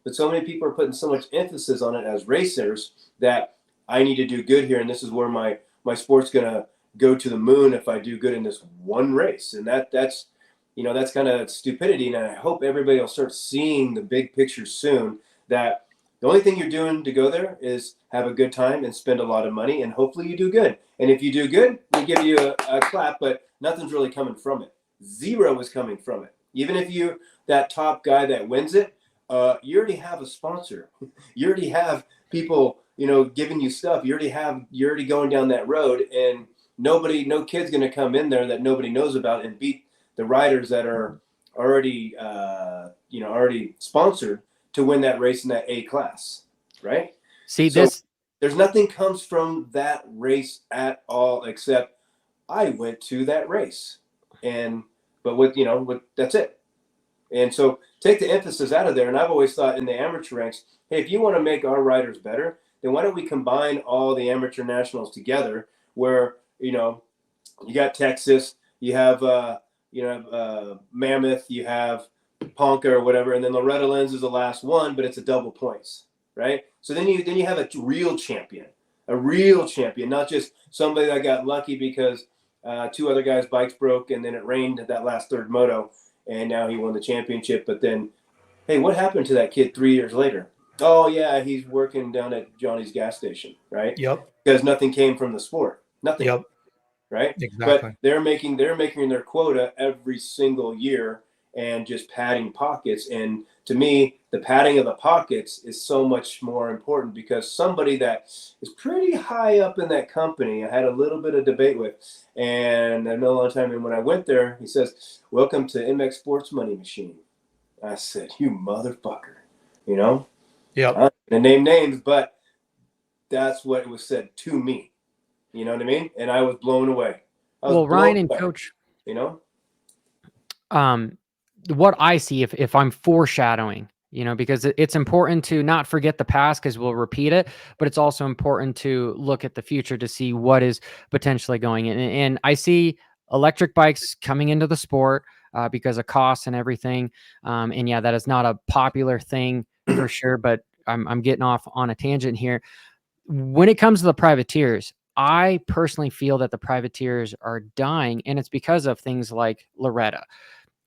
but so many people are putting so much emphasis on it as racers that I need to do good here, and this is where my sport's gonna go to the moon if I do good in this one race. And that's that's kind of stupidity. And I hope everybody will start seeing the big picture soon, that the only thing you're doing to go there is have a good time and spend a lot of money, and hopefully you do good. And if you do good, we give you a clap, but nothing's really coming from it. Zero is coming from it. Even if you, that top guy that wins it, you already have a sponsor. You already have people, giving you stuff. You're already going down that road, and no kid's going to come in there that nobody knows about and beat the riders that are already, already sponsored to win that race in that A class, right? See, so there's nothing comes from that race at all, except I went to that race, but that's it. And so take the emphasis out of there. And I've always thought in the amateur ranks, hey, if you want to make our riders better, then why don't we combine all the amateur nationals together, where, you got Texas, you have, Mammoth, you have Ponca or whatever, and then Loretta Lynn's is the last one, but it's a double points, right? So then you have a real champion, not just somebody that got lucky because two other guys' bikes broke and then it rained at that last third moto, and now he won the championship. But then, hey, what happened to that kid 3 years later? Oh yeah, he's working down at Johnny's gas station, right? Yep. Because nothing came from the sport, nothing. Yep. Right. Exactly. But they're making their quota every single year and just padding pockets. And to me, the padding of the pockets is so much more important, because somebody that is pretty high up in that company, I had a little bit of debate with, and I know a long time. And when I went there, he says, "Welcome to MX Sports Money Machine." I said, "You motherfucker," Yep. I'm not gonna name names, but that's what was said to me. You know what I mean? And I was blown away. Well, Ryan and Coach, what I see, if I'm foreshadowing, because it's important to not forget the past, because we'll repeat it, but it's also important to look at the future to see what is potentially going in. And I see electric bikes coming into the sport because of costs and everything. And yeah, that is not a popular thing for sure, but I'm getting off on a tangent here. When it comes to the privateers, I personally feel that the privateers are dying, and it's because of things like Loretta.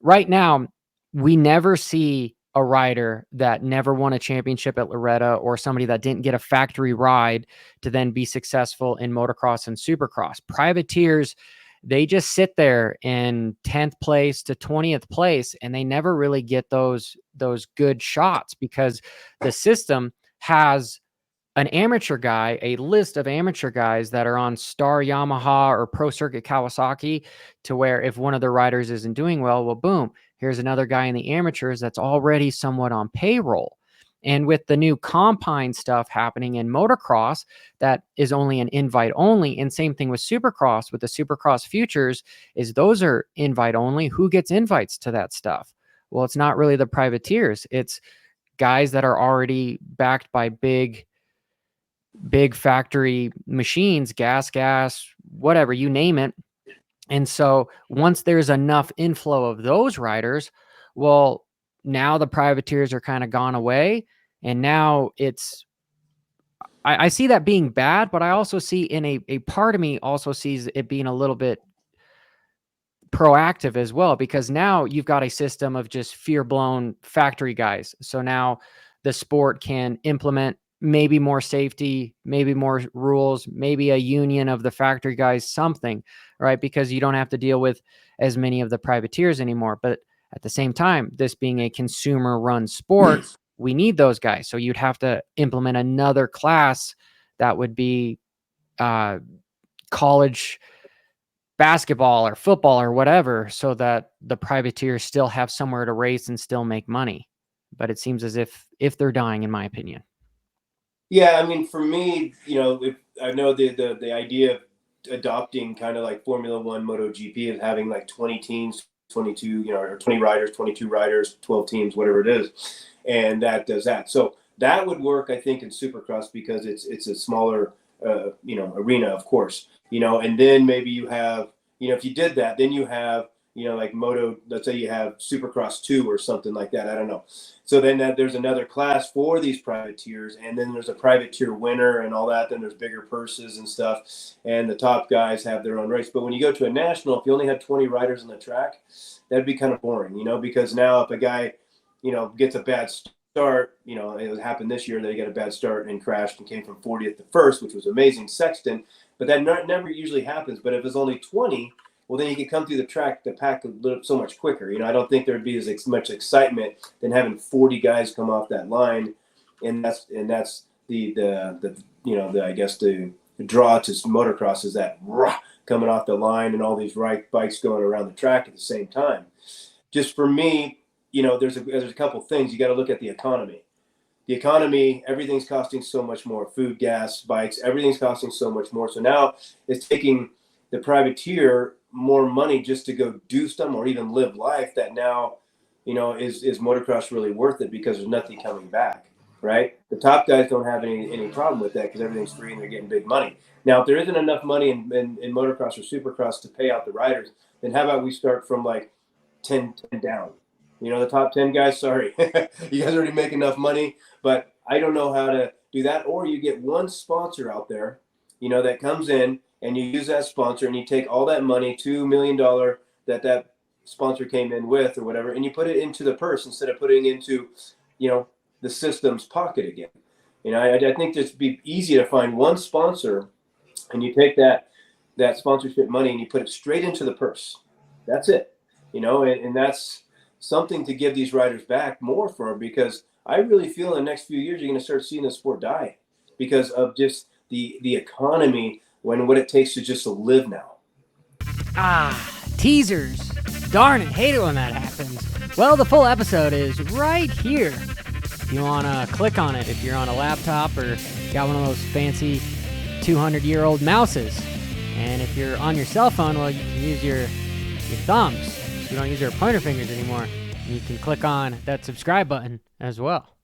Right now, we never see a rider that never won a championship at Loretta, or somebody that didn't get a factory ride to then be successful in motocross and supercross. Privateers, they just sit there in 10th place to 20th place, and they never really get those good shots, because the system has an amateur guy, a list of amateur guys that are on Star Yamaha or Pro Circuit Kawasaki, to where if one of the riders isn't doing well, boom, here's another guy in the amateurs that's already somewhat on payroll. And with the new Compine stuff happening in motocross, that is only an invite only. And same thing with Supercross, with the Supercross Futures, is those are invite only. Who gets invites to that stuff? Well, it's not really the privateers. It's guys that are already backed by big factory machines, gas, whatever, you name it. And so once there's enough inflow of those riders, well, now the privateers are kind of gone away. And now I see that being bad, but I also see in a part of me also sees it being a little bit proactive as well, because now you've got a system of just fear-blown factory guys. So now the sport can implement maybe more safety, maybe more rules, maybe a union of the factory guys, something, right? Because you don't have to deal with as many of the privateers anymore. But at the same time, this being a consumer-run sport, we need those guys. So you'd have to implement another class that would be college basketball or football or whatever, so that the privateers still have somewhere to race and still make money. But it seems as if they're dying, in my opinion. Yeah, I mean, for me, I know the idea of adopting kind of like Formula One, MotoGP, is having like 20 teams, 22, or 20 riders, 22 riders, 12 teams, whatever it is, and that does that. So that would work, I think, in Supercross, because it's a smaller, arena, of course, and then maybe you have, if you did that, then you have you know, like moto, let's say you have Supercross 2 or something like that. I don't know. So then there's another class for these privateers, and then there's a privateer winner and all that. Then there's bigger purses and stuff, and the top guys have their own race. But when you go to a national, if you only have 20 riders on the track, that'd be kind of boring, you know, because now if a guy, you know, gets a bad start, you know, it happened this year that he got a bad start and crashed and came from 40th to first, which was amazing, Sexton. But that never usually happens. But if it's only 20, well, then you can come through the track, the pack so much quicker. You know, I don't think there'd be as much excitement than having 40 guys come off that line, and that's the you know, I guess the draw to motocross is that rah, coming off the line and all these bikes going around the track at the same time. Just for me, you know, there's a couple things you got to look at the economy. The economy, everything's costing so much more. Food, gas, bikes, everything's costing so much more. So now it's taking the privateer more money just to go do something or even live life that now, you know, is motocross really worth it because there's nothing coming back, right? The top guys don't have any problem with that because everything's free and they're getting big money. Now, if there isn't enough money in motocross or supercross to pay out the riders, then how about we start from like 10 down? You know, the top 10 guys, sorry, you guys already make enough money, but I don't know how to do that. Or you get one sponsor out there, you know, that comes in, and you use that sponsor and you take all that money, $2 million that sponsor came in with or whatever, and you put it into the purse instead of putting into, you know, the system's pocket again. You know, I think it'd be easy to find one sponsor and you take that sponsorship money and you put it straight into the purse. That's it. You know, and that's something to give these riders back more for, because I really feel in the next few years you're going to start seeing the sport die because of just the economy, what it takes to just live now. Teasers. Darn it, hate it when that happens. Well, the full episode is right here. If you want to click on it, if you're on a laptop or got one of those fancy 200-year-old mouses. And if you're on your cell phone, well, you can use your thumbs. You don't use your pointer fingers anymore. You can click on that subscribe button as well.